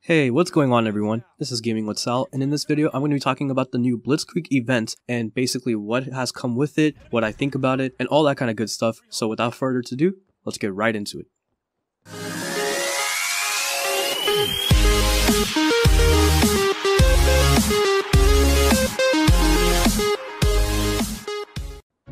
Hey, what's going on everyone? This is GamingWithSal, and in this video I'm going to be talking about the new Blitzkrieg event and basically what has come with it, what I think about it, and all that kind of good stuff. So without further ado, let's get right into it.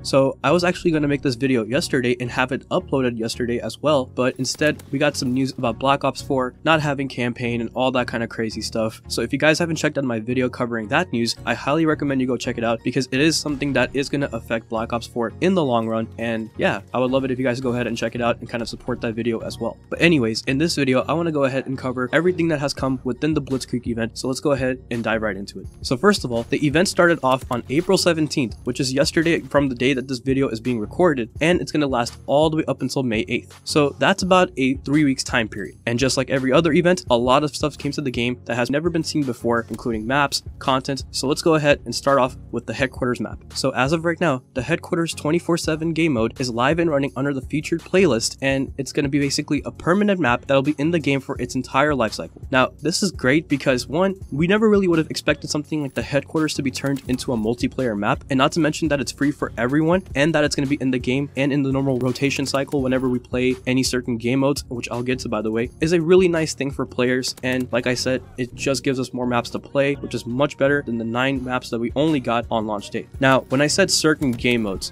So I was actually going to make this video yesterday and have it uploaded yesterday as well, but instead we got some news about Black Ops 4 not having campaign and all that kind of crazy stuff. So if you guys haven't checked out my video covering that news, I highly recommend you go check it out because it is something that is going to affect Black Ops 4 in the long run. And yeah, I would love it if you guys go ahead and check it out and kind of support that video as well. But anyways, in this video I want to go ahead and cover everything that has come within the Blitzkrieg event, so let's go ahead and dive right into it. So first of all, the event started off on April 17th, which is yesterday from the day that this video is being recorded, and it's going to last all the way up until May 8th. So that's about a 3 weeks time period. And just like every other event, a lot of stuff came to the game that has never been seen before, including maps, content. So let's go ahead and start off with the headquarters map. So as of right now, the headquarters 24/7 game mode is live and running under the featured playlist, and it's going to be basically a permanent map that'll be in the game for its entire lifecycle. Now this is great because one, we never really would have expected something like the headquarters to be turned into a multiplayer map, and not to mention that it's free for everyone and that it's going to be in the game and in the normal rotation cycle whenever we play any certain game modes, which I'll get to by the way, is a really nice thing for players. And like I said, it just gives us more maps to play, which is much better than the 9 maps that we only got on launch date. Now when I said certain game modes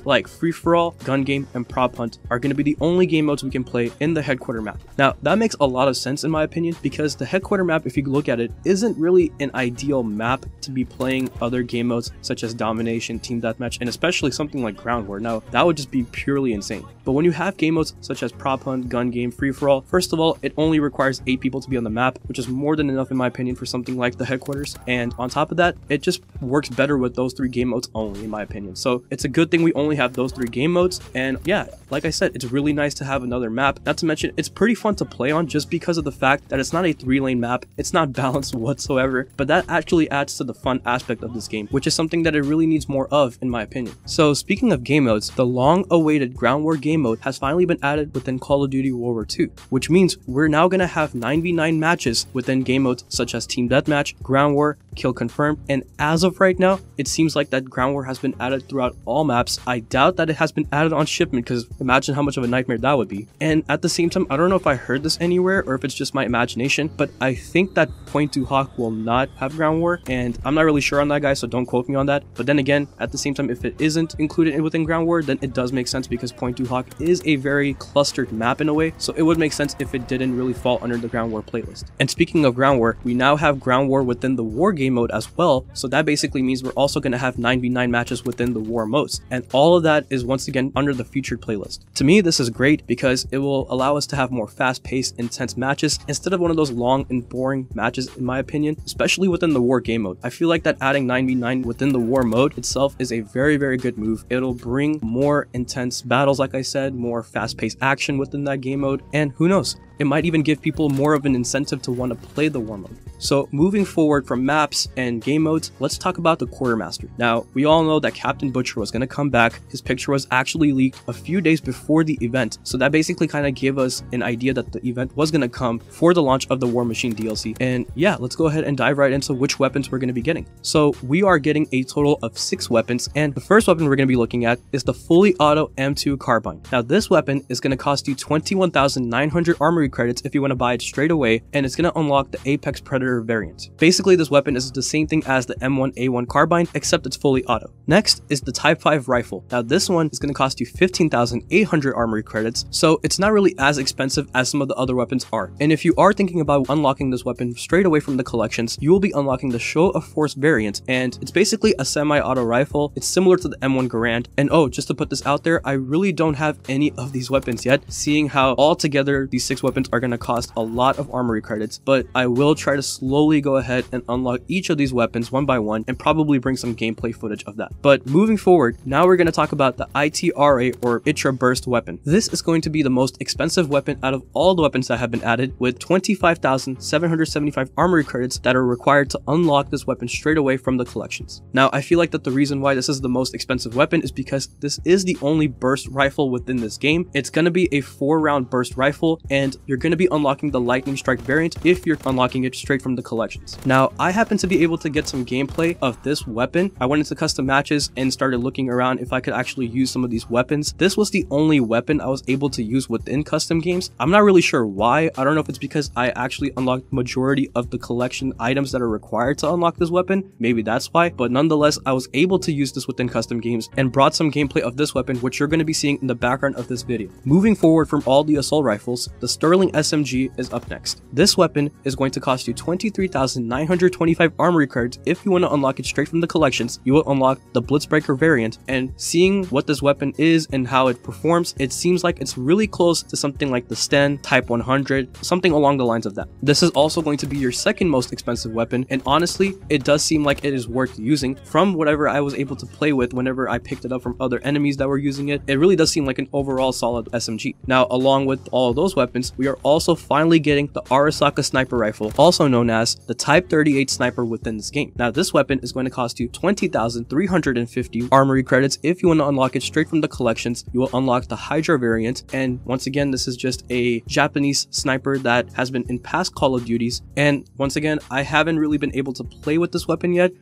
like free-for-all, gun game, and prop hunt are going to be the only game modes we can play in the headquarter map. Now that makes a lot of sense in my opinion, because the headquarter map, if you look at it, isn't really an ideal map to be playing other game modes such as domination, team deathmatch, and especially something like ground war. Now that would just be purely insane. But when you have game modes such as prop hunt, gun game, free-for-all, first of all, it only requires 8 people to be on the map, which is more than enough in my opinion for something like the headquarters. And on top of that, it just works better with those 3 game modes only in my opinion. So it's a good thing we only have those 3 game modes. And yeah, like I said, it's really nice to have another map. Not to mention, it's pretty fun to play on just because of the fact that it's not a 3-lane map. It's not balanced whatsoever, but that actually adds to the fun aspect of this game, which is something that it really needs more of in my opinion. So speaking of game modes, the long-awaited ground war game mode has finally been added within Call of Duty World War II, which means we're now going to have 9v9 matches within game modes such as team deathmatch, ground war, kill confirmed, and as of right now, it seems like that ground war has been added throughout all maps. I doubt that it has been added on shipment, because imagine how much of a nightmare that would be. And at the same time, I don't know if I heard this anywhere or if it's just my imagination, but I think that Point 2 Hawk will not have ground war, and I'm not really sure on that, guys, so don't quote me on that. But then again, at the same time, if it isn't included within ground war, then it does make sense because Point 2 Hawk is a very clustered map in a way, so it would make sense if it didn't really fall under the ground war playlist. And speaking of ground war, we now have ground war within the war game mode as well, so that basically means we're also going to have 9v9 matches within the war modes, and all of that is once again under the featured playlist. To me, this is great because it will allow us to have more fast-paced, intense matches instead of one of those long and boring matches in my opinion, especially within the war game mode. I feel like that adding 9v9 within the war mode itself is a very good move. It'll bring more intense battles, like I said, more fast-paced action within that game mode, and who knows, it might even give people more of an incentive to want to play the war mode. So moving forward from maps and game modes, let's talk about the quartermaster. Now we all know that Captain Butcher was going to come back. His picture was actually leaked a few days before the event, so that basically kind of gave us an idea that the event was going to come for the launch of the War Machine DLC. And yeah, let's go ahead and dive right into which weapons we're going to be getting. So we are getting a total of 6 weapons, and the first weapon we're going to be looking at is the fully auto M2 Carbine. Now this weapon is going to cost you 21,900 armory credits if you want to buy it straight away, and it's going to unlock the Apex Predator variant. Basically this weapon is the same thing as the M1A1 Carbine, except it's fully auto. Next is the Type 5 rifle. Now this one is going to cost you 15,800 armory credits, so it's not really as expensive as some of the other weapons are. And if you are thinking about unlocking this weapon straight away from the collections, you will be unlocking the Show of Force variant, and it's basically a semi-auto rifle. It's similar to the M1 Garand, and oh, just to put this out there, I really don't have any of these weapons yet, seeing how altogether these 6 weapons are going to cost a lot of armory credits, but I will try to slowly go ahead and unlock each of these weapons one by one and probably bring some gameplay footage of that. But moving forward, now we're going to talk about the ITRA or ITRA Burst weapon. This is going to be the most expensive weapon out of all the weapons that have been added, with 25,775 armory credits that are required to unlock this weapon straight away from the collections. Now I feel like that the reason why this is the most expensive weapon is because this is the only burst rifle within this game. It's going to be a 4-round burst rifle, and you're going to be unlocking the Lightning Strike variant if you're unlocking it straight from the collections. Now, I happen to be able to get some gameplay of this weapon. I went into custom matches and started looking around if I could actually use some of these weapons. This was the only weapon I was able to use within custom games. I'm not really sure why. I don't know if it's because I actually unlocked majority of the collection items that are required to unlock this weapon. Maybe that's why, but nonetheless, I was able to use this within custom games and brought some gameplay of this weapon, which you're going to be seeing in the background of this video. Moving forward from all the assault rifles, the Sterling SMG is up next. This weapon is going to cost you 23,925 armory cards. If you want to unlock it straight from the collections, you will unlock the Blitzbreaker variant, and seeing what this weapon is and how it performs, it seems like it's really close to something like the Sten Type 100, something along the lines of that. This is also going to be your second most expensive weapon, and honestly, it does seem like it is worth using. From whatever I was able to play with whenever I picked it up from other enemies that were using it, it really does seem like an overall solid SMG. Now, along with all of those weapons, we are also finally getting the Arasaka Sniper Rifle, also known as the Type 38 Sniper within this game. Now, this weapon is going to cost you 20,350 armory credits. If you want to unlock it straight from the collections, you will unlock the Hydra variant, and once again, this is just a Japanese sniper that has been in past Call of Duties, and once again, I haven't really been able to play with this weapon yet.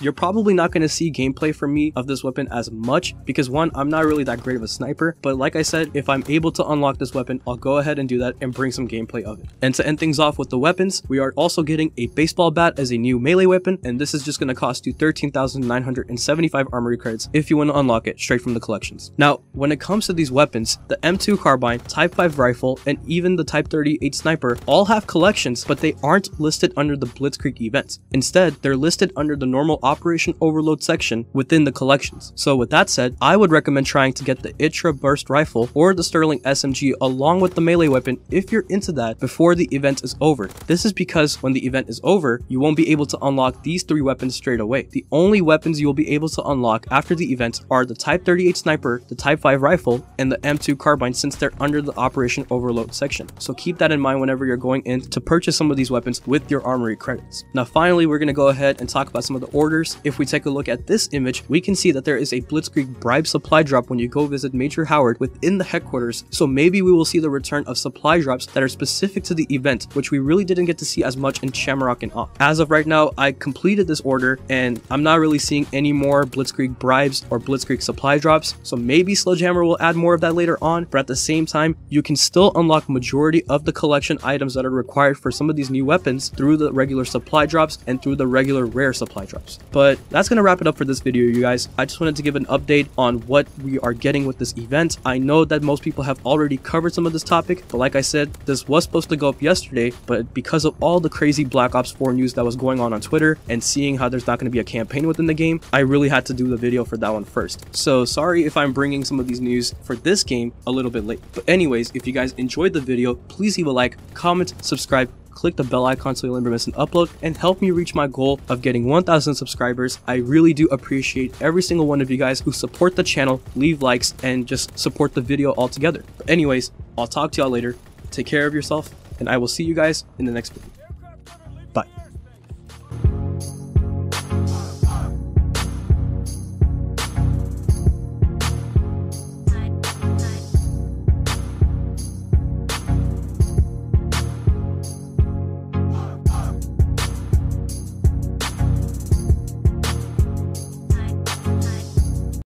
You're probably not going to see gameplay from me of this weapon as much because one, I'm not really that great of a sniper, but like I said, if I'm able to unlock this weapon, I'll go ahead and do that and bring some gameplay of it. And to end things off with the weapons, we are also getting a baseball bat as a new melee weapon, and this is just going to cost you 13,975 armory credits if you want to unlock it straight from the collections. Now, when it comes to these weapons, the M2 Carbine, Type 5 Rifle, and even the Type 38 Sniper all have collections, but they aren't listed under the Blitzkrieg Event. Instead, they're listed under the normal Operation Overload section within the collections. So with that said, I would recommend trying to get the ITRA Burst Rifle or the Sterling SMG along with the melee weapon if you're into that before the event is over. This is because when the event is over, you won't be able to unlock these three weapons straight away. The only weapons you will be able to unlock after the event are the Type 38 Sniper, the Type 5 Rifle, and the M2 Carbine, since they're under the Operation Overload section. So keep that in mind whenever you're going in to purchase some of these weapons with your armory credits. Now finally, we're going to go ahead and talk about some of the orders. If we take a look at this image, we can see that there is a Blitzkrieg bribe supply drop when you go visit Major Howard within the headquarters, so maybe we will see the return of supply drops that are specific to the event, which we really didn't get to see as much in Shamrock and Awe. As of right now, I completed this order and I'm not really seeing any more Blitzkrieg bribes or Blitzkrieg supply drops, so maybe Slowjammer will add more of that later on, but at the same time, you can still unlock majority of the collection items that are required for some of these new weapons through the regular supply drops and through the regular rare supply drops. But that's gonna wrap it up for this video, you guys. I just wanted to give an update on what we are getting with this event. I know that most people have already covered some of this topic, but like I said, this was supposed to go up yesterday, but because of all the crazy Black Ops 4 news that was going on Twitter and seeing how there's not going to be a campaign within the game, I really had to do the video for that one first. So sorry if I'm bringing some of these news for this game a little bit late. But anyways, if you guys enjoyed the video, please leave a like, comment, subscribe, click the bell icon so you'll never miss an upload, and help me reach my goal of getting 1,000 subscribers. I really do appreciate every single one of you guys who support the channel, leave likes, and just support the video altogether. But anyways, I'll talk to y'all later. Take care of yourself, and I will see you guys in the next video.